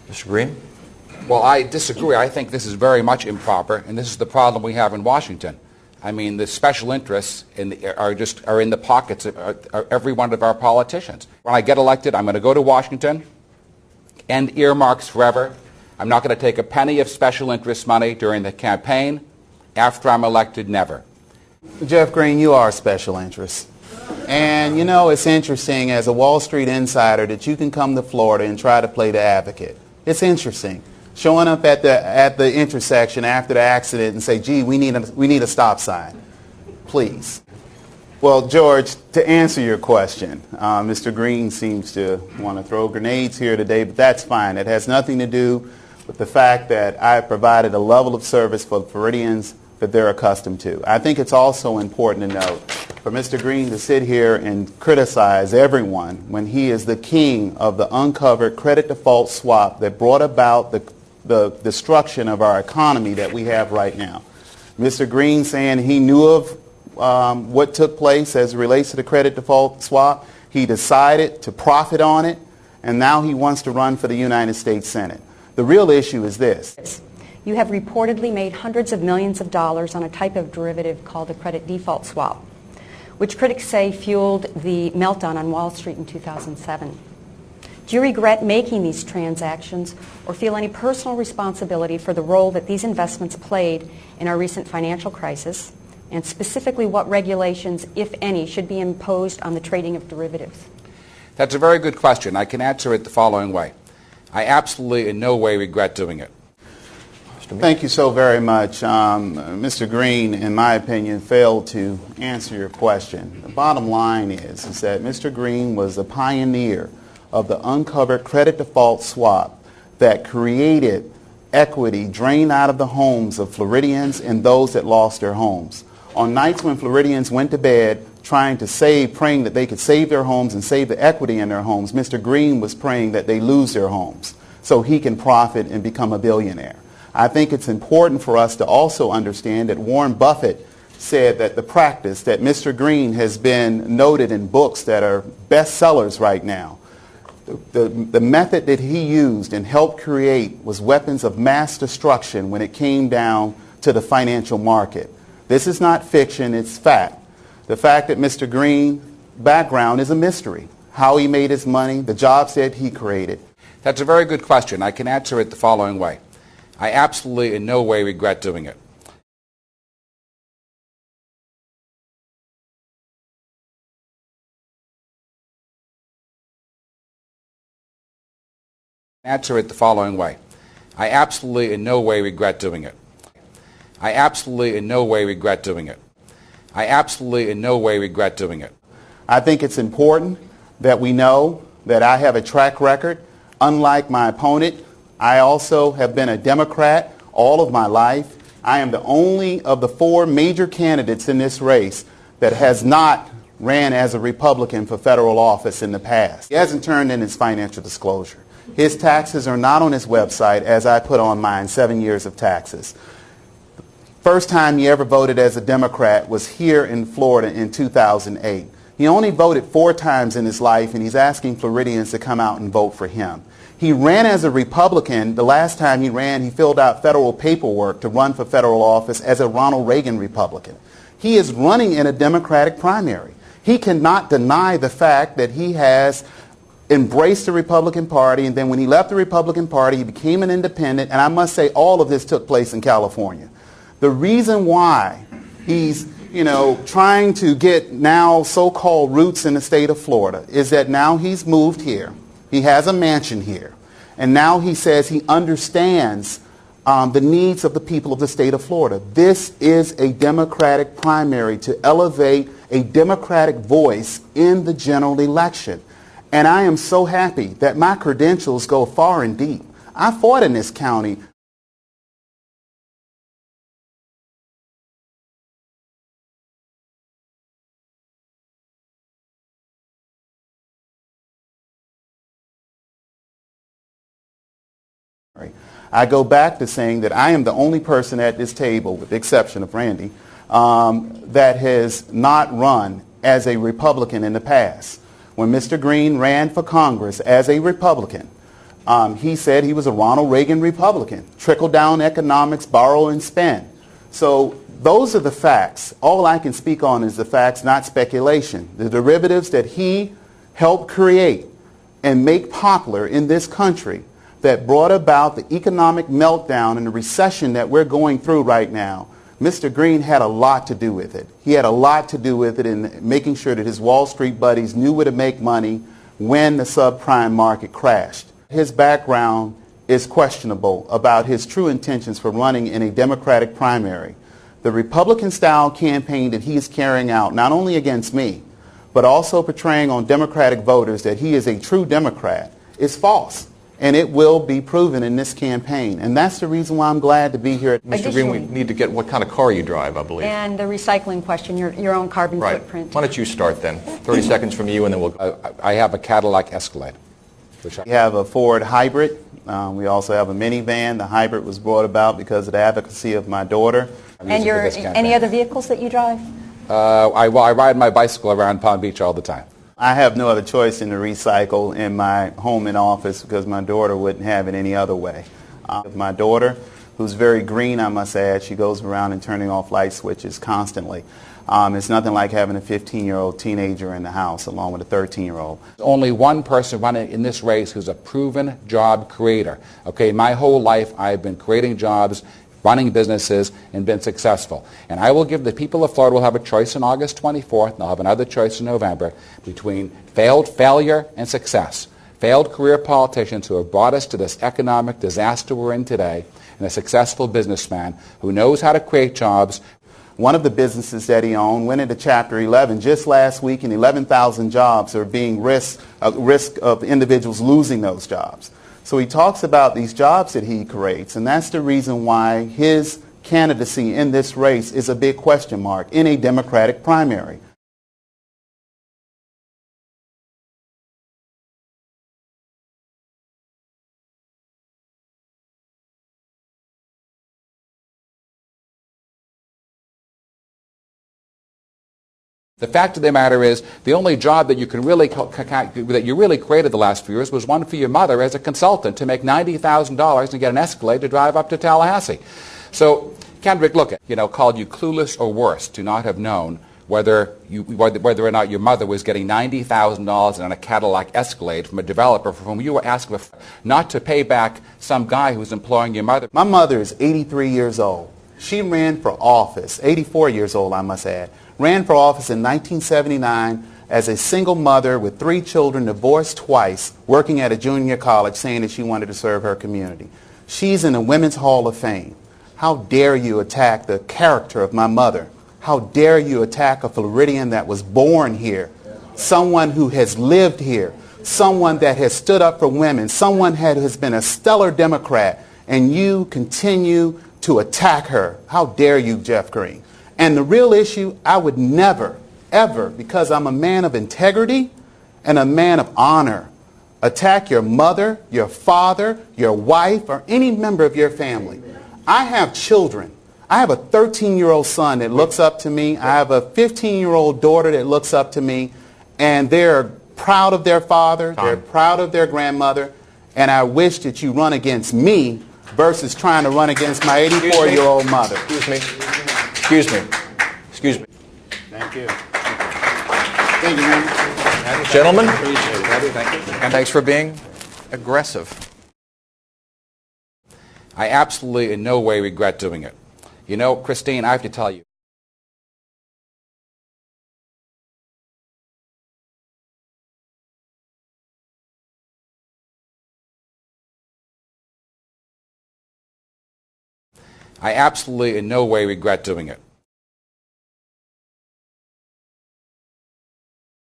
Mr. Greene? Well, I disagree. I think this is very much improper, and this is the problem we have in Washington. I mean, the special interests are in the pockets of every one of our politicians. When I get elected, I'm going to go to Washington, end earmarks forever. I'm not going to take a penny of special interest money during the campaign. After I'm elected, never. Jeff Greene, you are a special interest. And you know, it's interesting as a Wall Street insider that you can come to Florida and try to play the advocate. It's interesting. Showing up at the intersection after the accident and say, gee, we need a stop sign. Please. Well, George, to answer your question, Mr. Greene seems to want to throw grenades here today, but that's fine. It has nothing to do with the fact that I provided a level of service for Floridians that they're accustomed to. I think it's also important to note for Mr. Greene to sit here and criticize everyone when he is the king of the uncovered credit default swap that brought about the destruction of our economy that we have right now. Mr. Greene saying he knew of what took place as it relates to the credit default swap. He decided to profit on it, and now he wants to run for the United States Senate. The real issue is this. You have reportedly made hundreds of millions of dollars on a type of derivative called a credit default swap, which critics say fueled the meltdown on Wall Street in 2007. Do you regret making these transactions or feel any personal responsibility for the role that these investments played in our recent financial crisis, and specifically what regulations, if any, should be imposed on the trading of derivatives? That's a very good question. I can answer it the following way. I absolutely in no way regret doing it. Thank you so very much. Mr. Greene, in my opinion, failed to answer your question. The bottom line is that Mr. Greene was a pioneer of the uncovered credit default swap that created equity drained out of the homes of Floridians and those that lost their homes. On nights when Floridians went to bed trying to save, praying that they could save their homes and save the equity in their homes, Mr. Greene was praying that they lose their homes so he can profit and become a billionaire. I think it's important for us to also understand that Warren Buffett said that the practice that Mr. Greene has been noted in books that are bestsellers right now, the method that he used and helped create was weapons of mass destruction when it came down to the financial market. This is not fiction, it's fact. The fact that Mr. Greene's background is a mystery. How he made his money, the jobs that he created. That's a very good question. I can answer it the following way. I absolutely in no way regret doing it. Answer it the following way. I absolutely in no way regret doing it. I absolutely in no way regret doing it. I absolutely in no way regret doing it. I think it's important that we know that I have a track record. Unlike my opponent, I also have been a Democrat all of my life. I am the only of the four major candidates in this race that has not ran as a Republican for federal office in the past. He hasn't turned in his financial disclosure. His taxes are not on his website as I put on mine, 7 years of taxes. First time he ever voted as a Democrat was here in Florida in 2008. He only voted 4 times in his life, and he's asking Floridians to come out and vote for him. He ran as a Republican. The last time he ran, he filled out federal paperwork to run for federal office as a Ronald Reagan Republican. He is running in a Democratic primary. He cannot deny the fact that he has embraced the Republican Party, and then when he left the Republican Party, he became an independent, and I must say all of this took place in California. The reason why he's, trying to get now so-called roots in the state of Florida is that now he's moved here. He has a mansion here. And now he says he understands the needs of the people of the state of Florida. This is a Democratic primary to elevate a Democratic voice in the general election. And I am so happy that my credentials go far and deep. I fought in this county. I go back to saying that I am the only person at this table, with the exception of Randy, that has not run as a Republican in the past. When Mr. Greene ran for Congress as a Republican, He said he was a Ronald Reagan Republican. Trickle-down economics, borrow and spend. So those are the facts. All I can speak on is the facts, not speculation. The derivatives that he helped create and make popular in this country that brought about the economic meltdown and the recession that we're going through right now, Mr. Greene had a lot to do with it. He had a lot to do with it in making sure that his Wall Street buddies knew where to make money when the subprime market crashed. His background is questionable about his true intentions for running in a Democratic primary. The Republican-style campaign that he is carrying out, not only against me, but also portraying on Democratic voters that he is a true Democrat, is false. And it will be proven in this campaign. And that's the reason why I'm glad to be here. Mr. Greene, we need to get what kind of car you drive, I believe. And the recycling question, your own carbon footprint. Why don't you start then? 30 seconds from you, and then we'll go. I have a Cadillac Escalade. We have a Ford hybrid. We also have a minivan. The hybrid was brought about because of the advocacy of my daughter. And any other vehicles that you drive? I ride my bicycle around Palm Beach all the time. I have no other choice than to recycle in my home and office because my daughter wouldn't have it any other way. My daughter, who's very green, I must add, she goes around and turning off light switches constantly. It's nothing like having a 15-year-old teenager in the house along with a 13-year-old. Only one person running in this race who's a proven job creator. Okay, my whole life I've been creating jobs, running businesses, and been successful. And I will give the people of Florida will have a choice on August 24th, and they'll have another choice in November between failure and success. Failed career politicians who have brought us to this economic disaster we're in today, and a successful businessman who knows how to create jobs. One of the businesses that he owned went into Chapter 11 just last week, and 11,000 jobs are being risk of individuals losing those jobs. So he talks about these jobs that he creates, and that's the reason why his candidacy in this race is a big question mark in a Democratic primary. The fact of the matter is, the only job that you can really that you really created the last few years was one for your mother as a consultant to make $90,000 and get an Escalade to drive up to Tallahassee. So, Kendrick, look, called you clueless or worse to not have known whether or not your mother was getting $90,000 in a Cadillac Escalade from a developer for whom you were asking not to pay back some guy who's employing your mother. My mother is 83 years old. She ran for office, 84 years old, I must add. Ran for office in 1979 as a single mother with 3 children, divorced twice, working at a junior college, saying that she wanted to serve her community. She's in the Women's Hall of Fame. How dare you attack the character of my mother? How dare you attack a Floridian that was born here, someone who has lived here, someone that has stood up for women, someone that has been a stellar Democrat, and you continue to attack her? How dare you, Jeff Greene? And the real issue, I would never, ever, because I'm a man of integrity and a man of honor, attack your mother, your father, your wife, or any member of your family. I have children. I have a 13-year-old son that looks up to me. I have a 15-year-old daughter that looks up to me. And they're proud of their father. They're proud of their grandmother. And I wish that you run against me versus trying to run against my 84-year-old mother. Excuse me. Excuse me. Thank you. Thank you, man. Gentlemen, Thank you. thanks for being aggressive. I absolutely in no way regret doing it. Christine, I have to tell you. I absolutely in no way regret doing it.